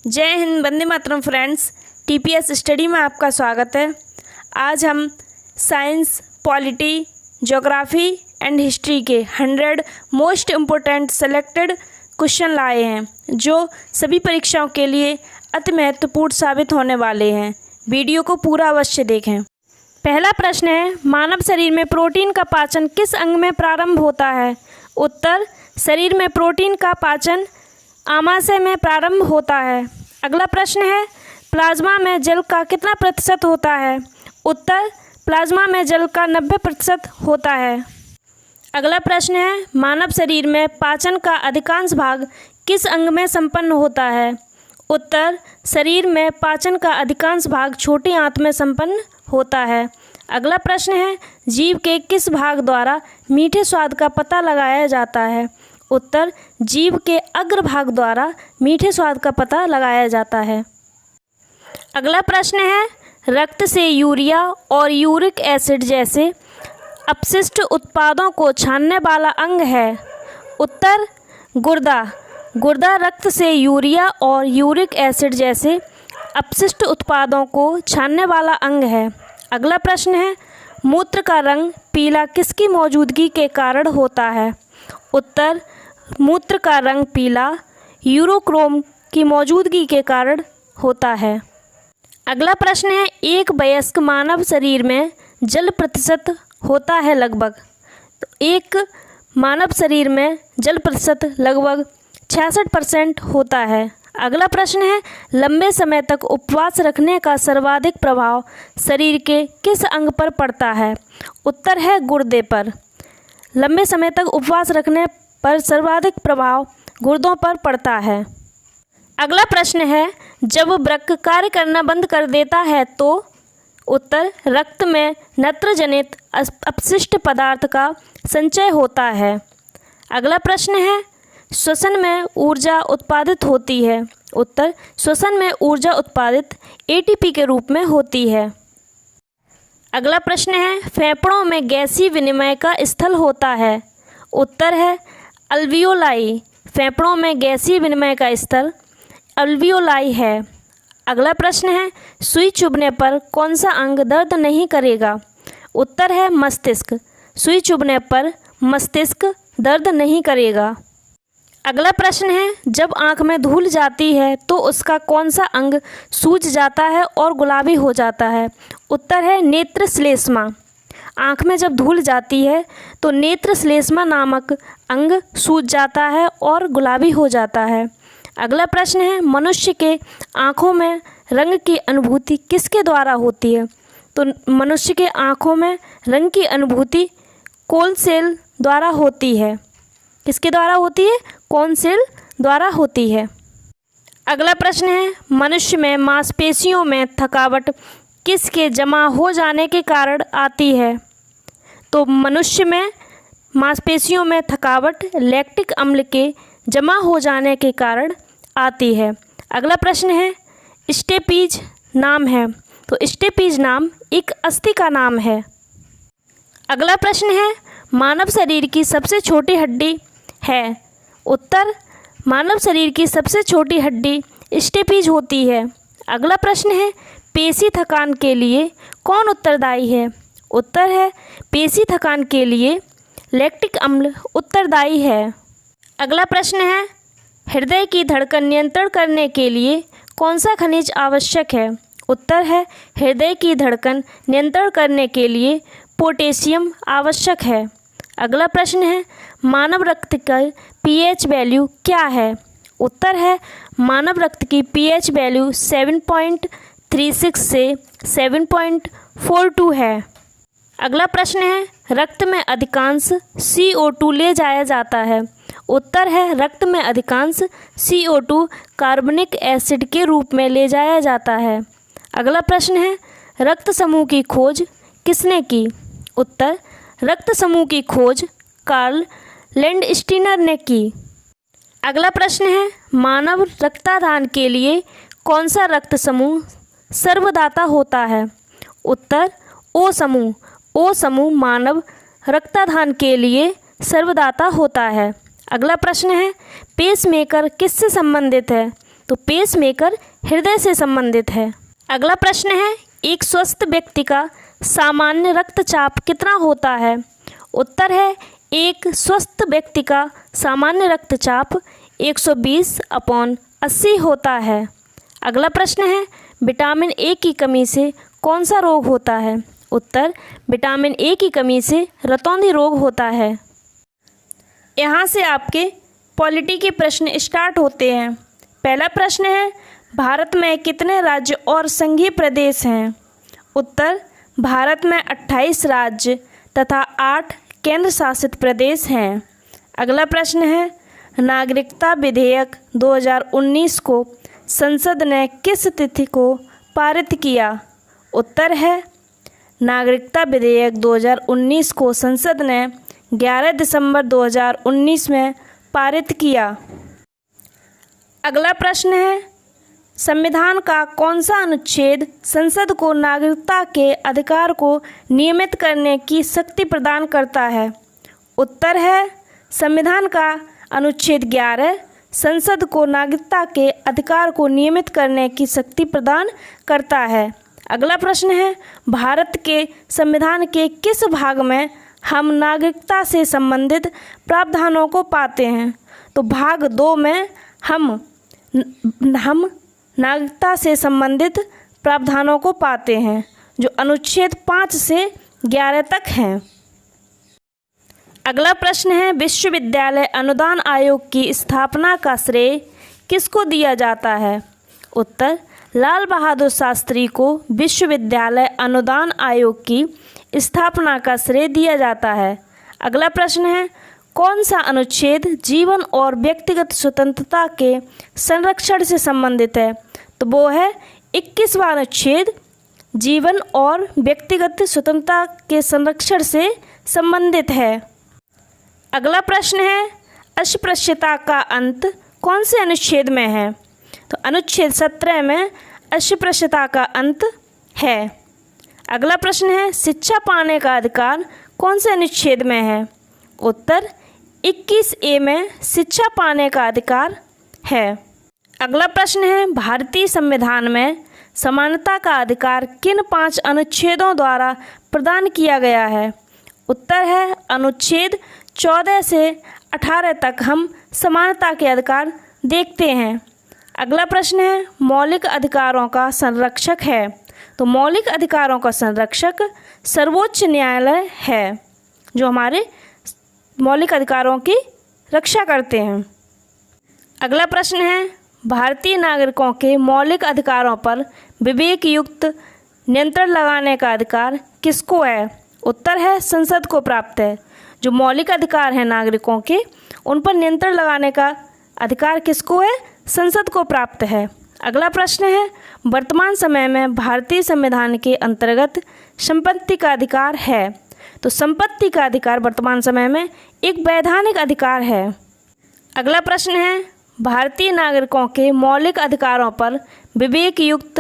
जय Hind, Vande Mataram friends. TPS study में आपका स्वागत है। आज हम science, polity, geography and history के 100 मोस्ट इम्पोर्टेंट सेलेक्टेड क्वेश्चन लाए हैं जो सभी परीक्षाओं के लिए अति महत्वपूर्ण साबित होने वाले हैं। वीडियो को पूरा अवश्य देखें। पहला प्रश्न है, मानव शरीर में प्रोटीन का पाचन किस अंग में प्रारंभ होता है? उत्तर, शरीर में प्रोटीन का पाचन आमाशय में प्रारंभ होता है। अगला प्रश्न है, प्लाज्मा में जल का कितना प्रतिशत होता है? उत्तर, प्लाज्मा में जल का 90% होता है। अगला प्रश्न है, मानव शरीर में पाचन का अधिकांश भाग किस अंग में संपन्न होता है? उत्तर, शरीर में पाचन का अधिकांश भाग छोटी आंत में संपन्न होता है। अगला प्रश्न है, जीभ के किस भाग द्वारा मीठे स्वाद का पता लगाया जाता है? उत्तर, जीभ के अग्र भाग द्वारा मीठे स्वाद का पता लगाया जाता है। अगला प्रश्न है, रक्त से यूरिया और यूरिक एसिड जैसे अपशिष्ट उत्पादों को छानने वाला अंग है? उत्तर, गुर्दा। गुर्दा रक्त से यूरिया और यूरिक एसिड जैसे अपशिष्ट उत्पादों को छानने वाला अंग है। अगला प्रश्न है, मूत्र का रंग पीला किसकी मौजूदगी के कारण होता है? उत्तर, मूत्र का रंग पीला यूरोक्रोम की मौजूदगी के कारण होता है। अगला प्रश्न है, एक वयस्क मानव शरीर में जल प्रतिशत होता है लगभग? तो एक मानव शरीर में जल प्रतिशत लगभग 66% होता है। अगला प्रश्न है, लंबे समय तक उपवास रखने का सर्वाधिक प्रभाव शरीर के किस अंग पर पड़ता है? उत्तर है गुर्दे पर। लंबे समय तक उपवास रखने पर सर्वाधिक प्रभाव गुर्दों पर पड़ता है। अगला प्रश्न है, जब वृक्क कार्य करना बंद कर देता है तो? उत्तर, रक्त में नत्र जनित अपशिष्ट पदार्थ का संचय होता है। अगला प्रश्न है, श्वसन में ऊर्जा उत्पादित होती है? उत्तर, श्वसन में ऊर्जा उत्पादित एटीपी के रूप में होती है। अगला प्रश्न है, फेफड़ों में गैसीय विनिमय का स्थल होता है? उत्तर है अल्वियोलाई। फेफड़ों में गैसीय विनिमय का स्थल अल्वियोलाई है। अगला प्रश्न है, सुई चुभने पर कौन सा अंग दर्द नहीं करेगा? उत्तर है मस्तिष्क। सुई चुभने पर मस्तिष्क दर्द नहीं करेगा। अगला प्रश्न है, जब आँख में धूल जाती है तो उसका कौन सा अंग सूज जाता है और गुलाबी हो जाता है? उत्तर है नेत्र श्लेष्मा। आँख में जब धूल जाती है तो नेत्र श्लेष्मा नामक अंग सूज जाता है और गुलाबी हो जाता है। अगला प्रश्न है, मनुष्य के आँखों में रंग की अनुभूति किसके द्वारा होती है? तो मनुष्य के आँखों में रंग की अनुभूति कोन सेल द्वारा होती है। किसके द्वारा होती है? कोन सेल द्वारा होती है। अगला प्रश्न है, मनुष्य में मांसपेशियों में थकावट किसके जमा हो जाने के कारण आती है? तो मनुष्य में मांसपेशियों में थकावट लैक्टिक अम्ल के जमा हो जाने के कारण आती है। अगला प्रश्न है, स्टेपीज नाम है? तो स्टेपीज नाम एक अस्थि का नाम है। अगला प्रश्न है, मानव शरीर की सबसे छोटी हड्डी है? उत्तर, मानव शरीर की सबसे छोटी हड्डी स्टेपीज होती है। अगला प्रश्न है, पेशी थकान के लिए कौन उत्तरदायी है? उत्तर है पेशी थकान के लिए लैक्टिक अम्ल उत्तरदायी है। अगला प्रश्न है, हृदय की धड़कन नियंत्रण करने के लिए कौन सा खनिज आवश्यक है? उत्तर है हृदय की धड़कन नियंत्रण करने के लिए पोटेशियम आवश्यक है। अगला प्रश्न है, मानव रक्त का पीएच वैल्यू क्या है? उत्तर है मानव रक्त की पीएच वैल्यू 7.36 से 7.42 है। अगला प्रश्न है, रक्त में अधिकांश CO2 ले जाया जाता है? उत्तर है रक्त में अधिकांश CO2 कार्बनिक एसिड के रूप में ले जाया जाता है। अगला प्रश्न है, रक्त समूह की खोज किसने की? उत्तर, रक्त समूह की खोज कार्ल लैंडस्टीनर ने की। अगला प्रश्न है, मानव रक्तदान के लिए कौन सा रक्त समूह सर्वदाता होता है? उत्तर, ओ समूह। ओ समूह मानव रक्तदान के लिए सर्वदाता होता है। अगला प्रश्न है, पेसमेकर किससे संबंधित है? तो तो पेसमेकर हृदय से संबंधित है। अगला प्रश्न है, एक स्वस्थ व्यक्ति का सामान्य रक्तचाप कितना होता है? उत्तर है, एक स्वस्थ व्यक्ति का सामान्य रक्तचाप 120/80 होता है। अगला प्रश्न है, विटामिन ए की कमी से कौन सा रोग होता है? उत्तर, विटामिन ए की कमी से रतौंधी रोग होता है। यहाँ से आपके पॉलिटी के प्रश्न स्टार्ट होते हैं। पहला प्रश्न है, भारत में कितने राज्य और संघीय प्रदेश हैं? उत्तर, भारत में 28 राज्य तथा 8 केंद्र शासित प्रदेश हैं। अगला प्रश्न है, नागरिकता विधेयक 2019 को संसद ने किस तिथि को पारित किया? उत्तर है, नागरिकता विधेयक 2019 को संसद ने 11 दिसंबर 2019 में पारित किया। अगला प्रश्न है, संविधान का कौन सा अनुच्छेद संसद को नागरिकता के अधिकार को नियमित करने की शक्ति प्रदान करता है? उत्तर है, संविधान का अनुच्छेद 11 संसद को नागरिकता के अधिकार को नियमित करने की शक्ति प्रदान करता है। अगला प्रश्न है, भारत के संविधान के किस भाग में हम नागरिकता से संबंधित प्रावधानों को पाते हैं? तो भाग 2 में हम नागरिकता से संबंधित प्रावधानों को पाते हैं, जो अनुच्छेद 5 से 11 तक हैं। अगला प्रश्न है, विश्वविद्यालय अनुदान आयोग की स्थापना का श्रेय किसको दिया जाता है? उत्तर, लाल बहादुर शास्त्री को विश्वविद्यालय अनुदान आयोग की स्थापना का श्रेय दिया जाता है। अगला प्रश्न है, कौन सा अनुच्छेद जीवन और व्यक्तिगत स्वतंत्रता के संरक्षण से संबंधित है? तो वो है 21वां अनुच्छेद, जीवन और व्यक्तिगत स्वतंत्रता के संरक्षण से संबंधित है। अगला प्रश्न है, अस्पृश्यता का अंत कौन से अनुच्छेद में है? तो अनुच्छेद 17 में अस्पृश्यता का अंत है। अगला प्रश्न है, शिक्षा पाने का अधिकार कौन से अनुच्छेद में है? उत्तर, 21A में शिक्षा पाने का अधिकार है। अगला प्रश्न है, भारतीय संविधान में समानता का अधिकार किन 5 अनुच्छेदों द्वारा प्रदान किया गया है? उत्तर है, अनुच्छेद 14 से 18 तक हम समानता के अधिकार देखते हैं। अगला प्रश्न है, मौलिक अधिकारों का संरक्षक है? तो मौलिक अधिकारों का संरक्षक सर्वोच्च न्यायालय है, जो हमारे मौलिक अधिकारों की रक्षा करते हैं। अगला प्रश्न है, भारतीय नागरिकों के मौलिक अधिकारों पर विवेक युक्त नियंत्रण लगाने का अधिकार किसको है? उत्तर है, संसद को प्राप्त है। जो मौलिक अधिकार हैं नागरिकों के, उन पर नियंत्रण लगाने का अधिकार किसको है? संसद को प्राप्त है। अगला प्रश्न है, वर्तमान समय में भारतीय संविधान के अंतर्गत संपत्ति का अधिकार है? तो संपत्ति का अधिकार वर्तमान समय में एक वैधानिक अधिकार है। अगला प्रश्न है, भारतीय नागरिकों के मौलिक अधिकारों पर विवेक युक्त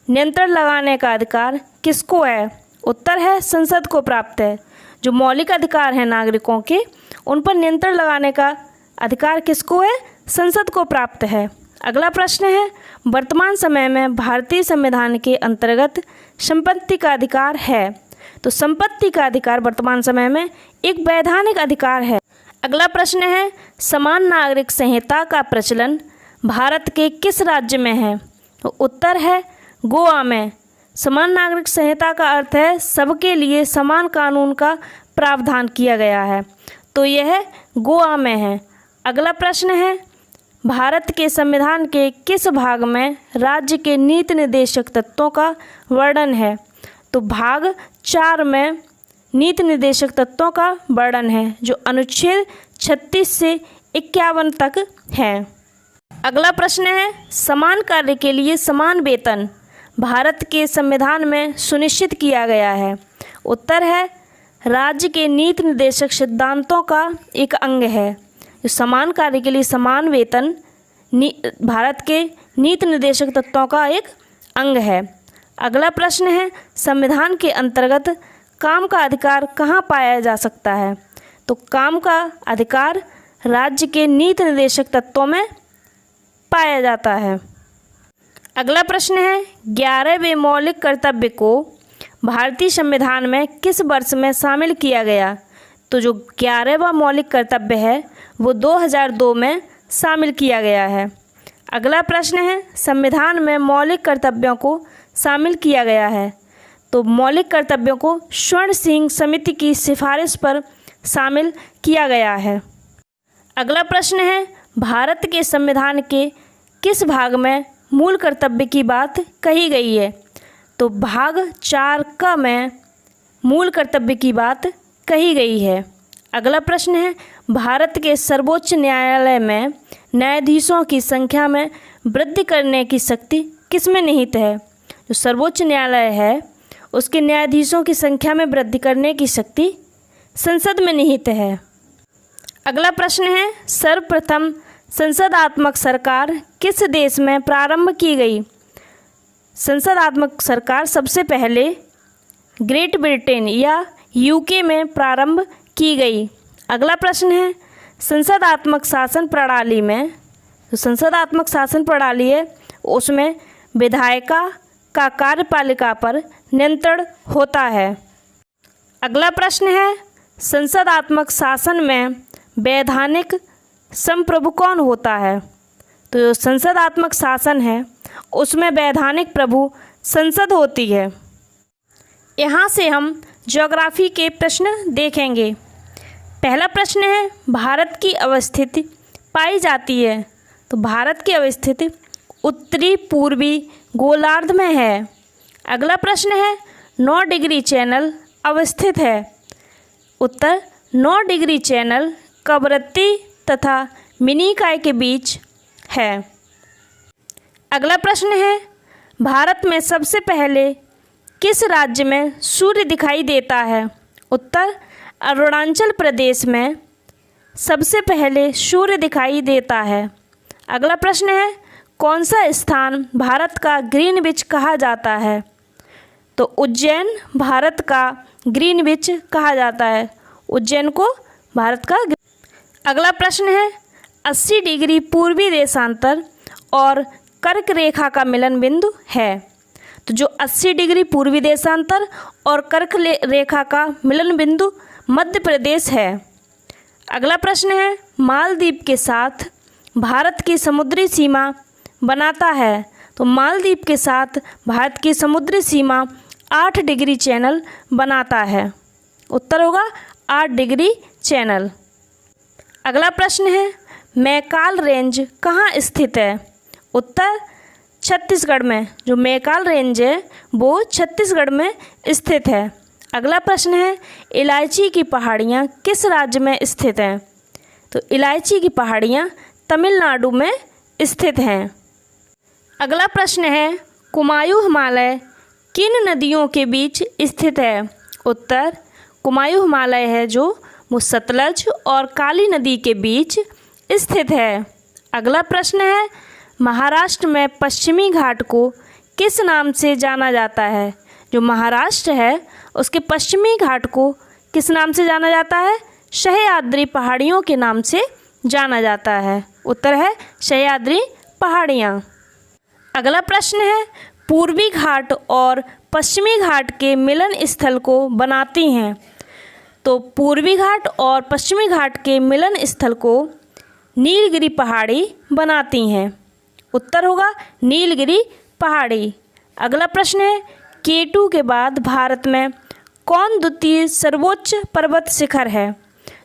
नियंत्रण लगाने का अधिकार किसको है? उत्तर है, संसद को प्राप्त है। जो मौलिक अधिकार हैं नागरिकों के, उन पर नियंत्रण लगाने का अधिकार किसको है? संसद को प्राप्त है। अगला प्रश्न है, वर्तमान समय में भारतीय संविधान के अंतर्गत संपत्ति का अधिकार है? तो संपत्ति का अधिकार वर्तमान समय में एक वैधानिक अधिकार है। अगला प्रश्न है, समान नागरिक संहिता का प्रचलन भारत के किस राज्य में है? तो उत्तर है, गोवा में। समान नागरिक संहिता का अर्थ है सबके लिए समान कानून का प्रावधान किया गया है, तो यह गोवा में है। अगला प्रश्न है, भारत के संविधान के किस भाग में राज्य के नीति निर्देशक तत्वों का वर्णन है? तो भाग 4 में नीति निर्देशक तत्वों का वर्णन है, जो अनुच्छेद 36 से 51 तक है। अगला प्रश्न है, समान कार्य के लिए समान वेतन भारत के संविधान में सुनिश्चित किया गया है? उत्तर है, राज्य के नीति निर्देशक सिद्धांतों का एक अंग है। जो समान कार्य के लिए समान वेतन भारत के नीति निर्देशक तत्वों का एक अंग है। अगला प्रश्न है, संविधान के अंतर्गत काम का अधिकार कहाँ पाया जा सकता है? तो काम का अधिकार राज्य के नीति निर्देशक तत्वों में पाया जाता है। अगला प्रश्न है 11वें मौलिक कर्तव्य को भारतीय संविधान में किस वर्ष में शामिल किया गया? तो जो 11वां मौलिक कर्तव्य है वो 2002 में शामिल किया गया है। अगला प्रश्न है संविधान में मौलिक कर्तव्यों को शामिल किया गया है, तो मौलिक कर्तव्यों को स्वर्ण सिंह समिति की सिफारिश पर शामिल किया गया है। अगला प्रश्न है भारत के संविधान के किस भाग में मूल कर्तव्य की बात कही गई है? तो भाग 4 क में मूल कर्तव्य की बात कही गई है। अगला प्रश्न है भारत के सर्वोच्च न्यायालय में न्यायाधीशों की संख्या में वृद्धि करने की शक्ति किसमें निहित है? जो सर्वोच्च न्यायालय है उसके न्यायाधीशों की संख्या में वृद्धि करने की शक्ति संसद में निहित है। अगला प्रश्न है सर्वप्रथम संसदात्मक सरकार किस देश में प्रारंभ की गई? संसदात्मक सरकार सबसे पहले ग्रेट ब्रिटेन या यूके में प्रारंभ की गई। अगला प्रश्न है संसदात्मक शासन प्रणाली में, जो संसदात्मक शासन प्रणाली है उसमें विधायिका का कार्यपालिका पर नियंत्रण होता है। अगला प्रश्न है संसदात्मक शासन में वैधानिक संप्रभु कौन होता है? तो जो संसदात्मक शासन है उसमें वैधानिक प्रभु संसद होती है। यहाँ से हम ज्योग्राफी के प्रश्न देखेंगे। पहला प्रश्न है भारत की अवस्थिति पाई जाती है? तो भारत की अवस्थिति उत्तरी पूर्वी गोलार्ध में है। अगला प्रश्न है 9 डिग्री चैनल अवस्थित है? उत्तर 9 डिग्री चैनल कवरत्ती तथा मिनीकॉय के बीच है। अगला प्रश्न है भारत में सबसे पहले किस राज्य में सूर्य दिखाई देता है? उत्तर अरुणाचल प्रदेश में सबसे पहले सूर्य दिखाई देता है। अगला प्रश्न है कौन सा स्थान भारत का ग्रीनविच कहा जाता है? तो उज्जैन भारत का ग्रीनविच कहा जाता है। उज्जैन को भारत का। अगला प्रश्न है 80 डिग्री पूर्वी देशांतर और कर्क रेखा का मिलन बिंदु है? तो जो 80 डिग्री पूर्वी देशांतर और कर्क रेखा का मिलन बिंदु मध्य प्रदेश है। अगला प्रश्न है मालदीव के साथ भारत की समुद्री सीमा बनाता है? तो मालदीव के साथ भारत की समुद्री सीमा 8 डिग्री चैनल बनाता है। उत्तर होगा 8 डिग्री चैनल। अगला प्रश्न है मैकाल रेंज कहाँ स्थित है? उत्तर छत्तीसगढ़ में। जो मैकाल रेंज है वो छत्तीसगढ़ में स्थित है। अगला प्रश्न है इलायची की पहाड़ियाँ किस राज्य में स्थित हैं? तो इलायची की पहाड़ियाँ तमिलनाडु में स्थित हैं। अगला प्रश्न है कुमायूं हिमालय किन नदियों के बीच स्थित है? उत्तर कुमायूं हिमालय है जो वो सतलज और काली नदी के बीच स्थित है। अगला प्रश्न है महाराष्ट्र में पश्चिमी घाट को किस नाम से जाना जाता है? जो महाराष्ट्र है उसके पश्चिमी घाट को किस नाम से जाना जाता है? सह्याद्री पहाड़ियों के नाम से जाना जाता है। उत्तर है सह्याद्री पहाड़ियाँ। अगला प्रश्न है पूर्वी घाट और पश्चिमी घाट के मिलन स्थल को बनाती हैं? तो पूर्वी घाट और पश्चिमी घाट के मिलन स्थल को नीलगिरी पहाड़ी बनाती हैं। उत्तर होगा नीलगिरी पहाड़ी। अगला प्रश्न है K2 के बाद भारत में कौन द्वितीय सर्वोच्च पर्वत शिखर है?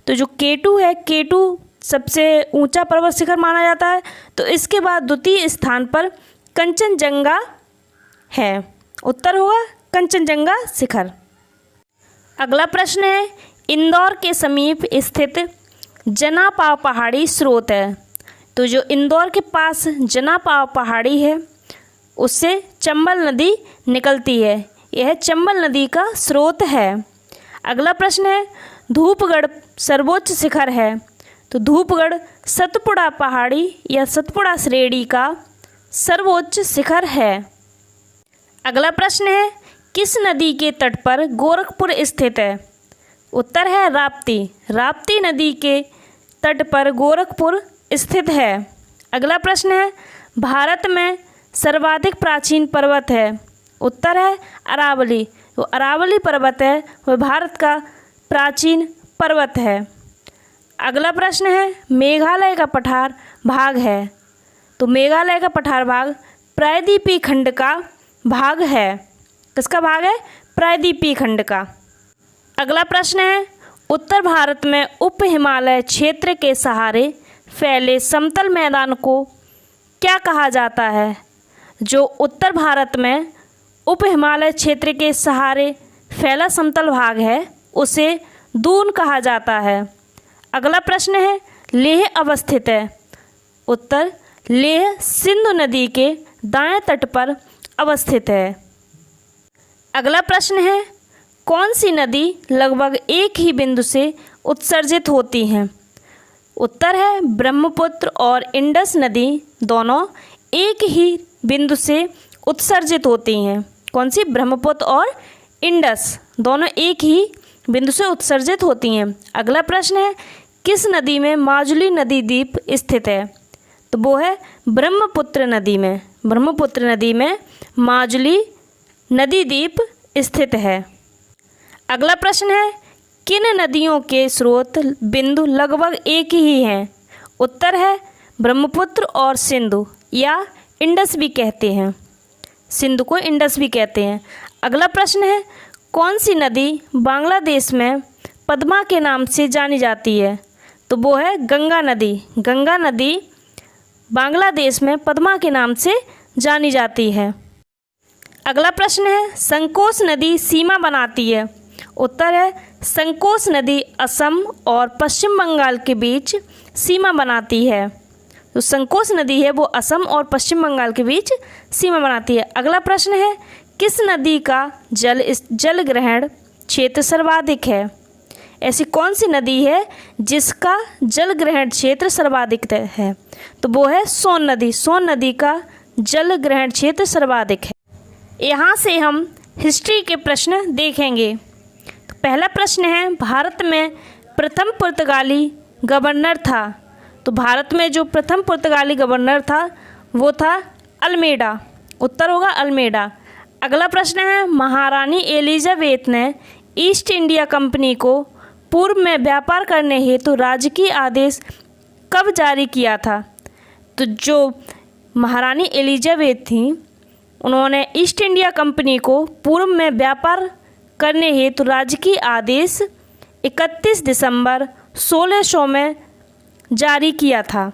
तो जो K2 है, K2 सबसे ऊंचा पर्वत शिखर माना जाता है, तो इसके बाद द्वितीय स्थान पर कंचनजंगा है। उत्तर होगा कंचनजंगा शिखर। अगला प्रश्न है इंदौर के समीप स्थित जनापाव पहाड़ी स्रोत है? तो जो इंदौर के पास जनापाव पहाड़ी है उससे चंबल नदी निकलती है। यह चंबल नदी का स्रोत है। अगला प्रश्न है धूपगढ़ सर्वोच्च शिखर है? तो धूपगढ़ सतपुड़ा पहाड़ी या सतपुड़ा श्रेणी का सर्वोच्च शिखर है। अगला प्रश्न है किस नदी के तट पर गोरखपुर स्थित है? उत्तर है राप्ती। राप्ती नदी के तट पर गोरखपुर स्थित है। अगला प्रश्न है भारत में सर्वाधिक प्राचीन पर्वत है? उत्तर है अरावली। तो अरावली पर्वत है वह भारत का प्राचीन पर्वत है। अगला प्रश्न है मेघालय का पठार भाग है? तो मेघालय का पठार भाग प्रायद्वीपीय खंड का भाग है। किसका भाग है? प्रायद्वीपीय खंड का। अगला प्रश्न है उत्तर भारत में उप हिमालय क्षेत्र के सहारे फैले समतल मैदान को क्या कहा जाता है? जो उत्तर भारत में उप हिमालय क्षेत्र के सहारे फैला समतल भाग है उसे दून कहा जाता है। अगला प्रश्न है लेह अवस्थित है? उत्तर लेह सिंधु नदी के दाएं तट पर अवस्थित है। अगला प्रश्न है कौन सी नदी लगभग एक ही बिंदु से उत्सर्जित होती हैं? उत्तर है ब्रह्मपुत्र और इंडस नदी दोनों एक ही बिंदु से उत्सर्जित होती हैं। कौन सी? ब्रह्मपुत्र और इंडस दोनों एक ही बिंदु से उत्सर्जित होती हैं। अगला प्रश्न है किस नदी में माजुली नदी द्वीप स्थित है? तो वो है ब्रह्मपुत्र नदी में। ब्रह्मपुत्र नदी में माजुली नदी द्वीप स्थित है। अगला प्रश्न है किन नदियों के स्रोत बिंदु लगभग एक ही हैं? उत्तर है ब्रह्मपुत्र और सिंधु या इंडस भी कहते हैं। सिंधु को इंडस भी कहते हैं। अगला प्रश्न है कौन सी नदी बांग्लादेश में पद्मा के नाम से जानी जाती है? तो वो है गंगा नदी। गंगा नदी बांग्लादेश में पद्मा के नाम से जानी जाती है। अगला प्रश्न है संकोश नदी सीमा बनाती है? उत्तर है संकोश नदी असम और पश्चिम बंगाल के बीच सीमा बनाती है। तो संकोश नदी है वो असम और पश्चिम बंगाल के बीच सीमा बनाती है। अगला प्रश्न है किस नदी का जल ग्रहण क्षेत्र सर्वाधिक है? ऐसी कौन सी नदी है जिसका जल ग्रहण क्षेत्र सर्वाधिक है? तो वो है सोन नदी। सोन नदी का जल ग्रहण क्षेत्र सर्वाधिक है। यहाँ से हम हिस्ट्री के प्रश्न देखेंगे। तो पहला प्रश्न है भारत में प्रथम पुर्तगाली गवर्नर था? तो भारत में जो प्रथम पुर्तगाली गवर्नर था वो था अल्मेडा। उत्तर होगा अल्मेडा। अगला प्रश्न है महारानी एलिजाबेथ ने ईस्ट इंडिया कंपनी को पूर्व में व्यापार करने हेतु राजकीय आदेश कब जारी किया था? तो जो महारानी एलिजाबेथ थी उन्होंने ईस्ट इंडिया कंपनी को पूर्व में व्यापार करने हेतु राजकीय आदेश 31 दिसंबर 1600 में जारी किया था।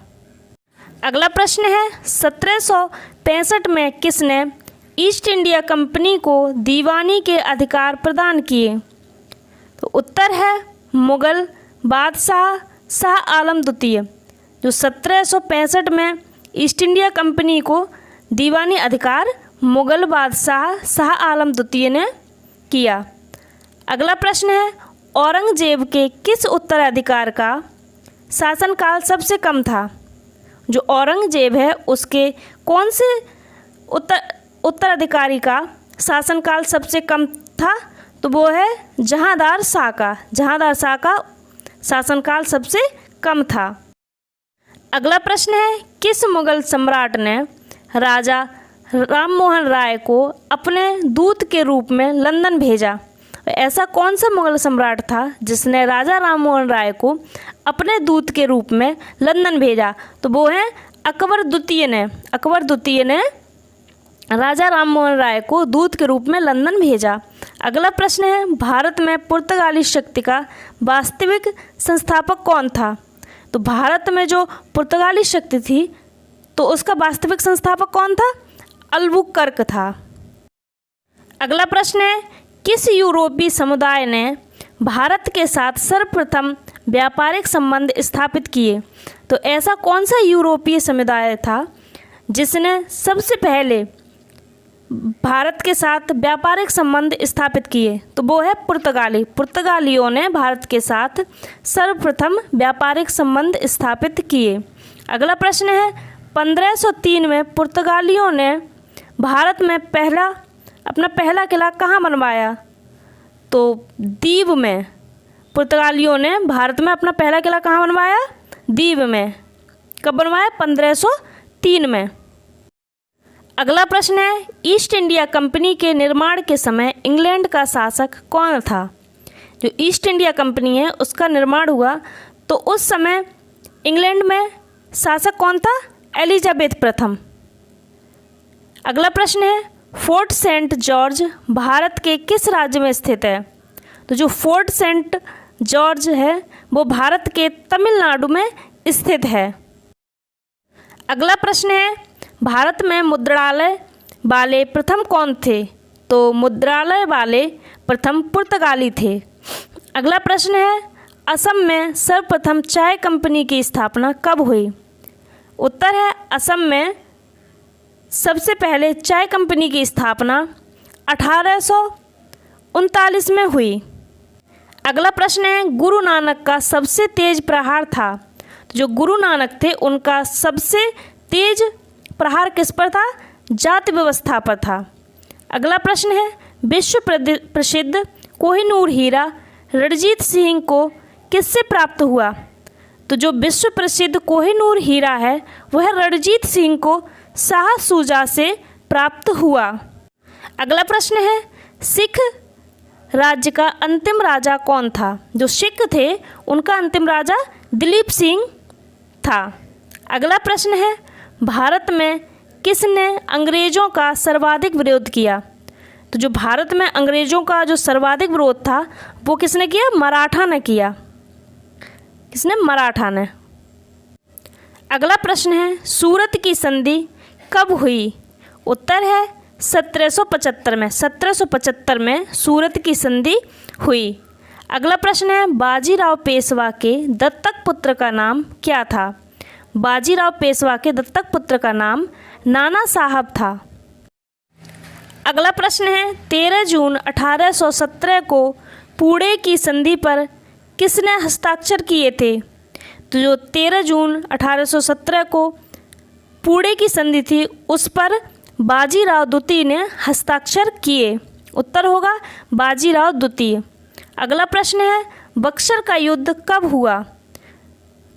अगला प्रश्न है 1765 में किसने ईस्ट इंडिया कंपनी को दीवानी के अधिकार प्रदान किए? तो उत्तर है मुगल बादशाह शाह आलम द्वितीय। जो 1765 में ईस्ट इंडिया कंपनी को दीवानी अधिकार मुगल बादशाह शाह आलम द्वितीय ने किया। अगला प्रश्न है औरंगजेब के किस उत्तराधिकार का शासनकाल सबसे कम था? जो औरंगजेब है उसके कौन से उत्तराधिकारी का शासनकाल सबसे कम था? तो वो है जहांदार शाह का। जहांदार शाह का शासनकाल सबसे कम था। अगला प्रश्न है किस मुगल सम्राट ने राजा राममोहन राय को अपने दूत के रूप में लंदन भेजा? ऐसा कौन सा मुगल सम्राट था जिसने राजा राममोहन राय को अपने दूत के रूप में लंदन भेजा? तो वो है अकबर द्वितीय ने। अकबर द्वितीय ने राजा राममोहन राय को दूत के रूप में लंदन भेजा। अगला प्रश्न है भारत में पुर्तगाली शक्ति का वास्तविक संस्थापक कौन था? तो भारत में जो पुर्तगाली शक्ति थी तो उसका वास्तविक संस्थापक कौन था? अल्बुकर्क था। अगला प्रश्न है किस यूरोपीय समुदाय ने भारत के साथ सर्वप्रथम व्यापारिक संबंध स्थापित किए? तो ऐसा कौन सा यूरोपीय समुदाय था जिसने सबसे पहले भारत के साथ व्यापारिक संबंध स्थापित किए? तो वो है पुर्तगाली। पुर्तगालियों ने भारत के साथ सर्वप्रथम व्यापारिक संबंध स्थापित किए। अगला प्रश्न है 1503 में पुर्तगालियों ने भारत में अपना पहला किला कहाँ बनवाया? तो दीव में। पुर्तगालियों ने भारत में अपना पहला किला कहाँ बनवाया? दीव में। कब बनवाया? 1503 में। अगला प्रश्न है, ईस्ट इंडिया कंपनी के निर्माण के समय इंग्लैंड का शासक कौन था? जो ईस्ट इंडिया कंपनी है उसका निर्माण हुआ तो उस समय इंग्लैंड में शासक कौन था? एलिजाबेथ प्रथम। अगला प्रश्न है, फोर्ट सेंट जॉर्ज भारत के किस राज्य में स्थित है? तो जो फोर्ट सेंट जॉर्ज है वो भारत के तमिलनाडु में स्थित है। अगला प्रश्न है, भारत में मुद्रालय वाले प्रथम कौन थे? तो मुद्रालय वाले प्रथम पुर्तगाली थे। अगला प्रश्न है, असम में सर्वप्रथम चाय कंपनी की स्थापना कब हुई? उत्तर है, असम में सबसे पहले चाय कंपनी की स्थापना 1839 में हुई। अगला प्रश्न है, गुरु नानक का सबसे तेज प्रहार था? तो जो गुरु नानक थे उनका सबसे तेज प्रहार किस पर था? जाति व्यवस्था पर था। अगला प्रश्न है, विश्व प्रसिद्ध कोहिनूर हीरा रणजीत सिंह को किससे प्राप्त हुआ? तो जो विश्व प्रसिद्ध कोहिनूर हीरा है वह रणजीत सिंह को शाह शुजा से प्राप्त हुआ। अगला प्रश्न है, सिख राज्य का अंतिम राजा कौन था? जो सिख थे उनका अंतिम राजा दिलीप सिंह था। अगला प्रश्न है, भारत में किसने अंग्रेज़ों का सर्वाधिक विरोध किया? तो जो भारत में अंग्रेज़ों का जो सर्वाधिक विरोध था वो किसने किया? मराठा ने किया। किसने? मराठा ने। अगला प्रश्न है, सूरत की संधि कब हुई? उत्तर है 1775 में। 1775 में सूरत की संधि हुई। अगला प्रश्न है, बाजीराव पेशवा के दत्तक पुत्र का नाम क्या था? बाजीराव पेशवा के दत्तक पुत्र का नाम नाना साहब था। अगला प्रश्न है, 13 जून 1817 को पुणे की संधि पर किसने हस्ताक्षर किए थे? तो जो 13 जून 1817 को पुणे की संधि थी उस पर बाजीराव द्वितीय ने हस्ताक्षर किए। उत्तर होगा बाजीराव द्वितीय। अगला प्रश्न है, बक्सर का युद्ध कब हुआ?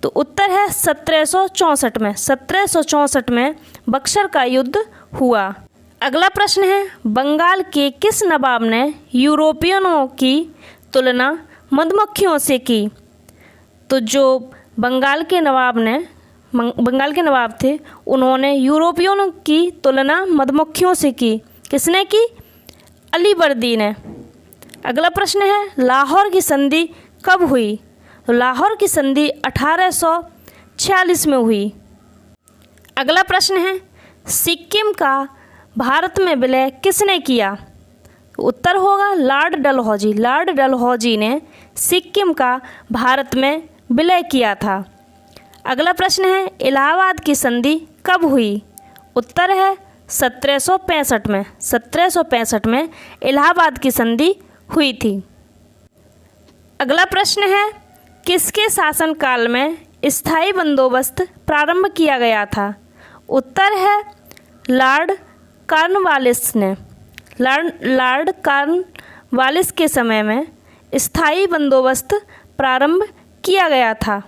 तो उत्तर है 1764 में। 1764 में बक्सर का युद्ध हुआ। अगला प्रश्न है, बंगाल के किस नवाब ने यूरोपियनों की तुलना मधुमक्खियों से की? तो जो बंगाल के नवाब थे उन्होंने यूरोपियनों की तुलना मधुमक्खियों से की। किसने की? अलीवर्दी ने। अगला प्रश्न है, लाहौर की संधि कब हुई? तो लाहौर की संधि 1846 में हुई। अगला प्रश्न है, सिक्किम का भारत में विलय किसने किया? उत्तर होगा लॉर्ड डलहौजी। लॉर्ड डलहौजी ने सिक्किम का भारत में विलय किया था। अगला प्रश्न है, इलाहाबाद की संधि कब हुई? उत्तर है 1765 में। 1765 में इलाहाबाद की संधि हुई थी। अगला प्रश्न है, किसके शासनकाल में स्थायी बंदोबस्त प्रारंभ किया गया था? उत्तर है लॉर्ड कॉर्नवालिस ने। लॉर्ड कॉर्नवालिस के समय में स्थायी बंदोबस्त प्रारंभ किया गया था।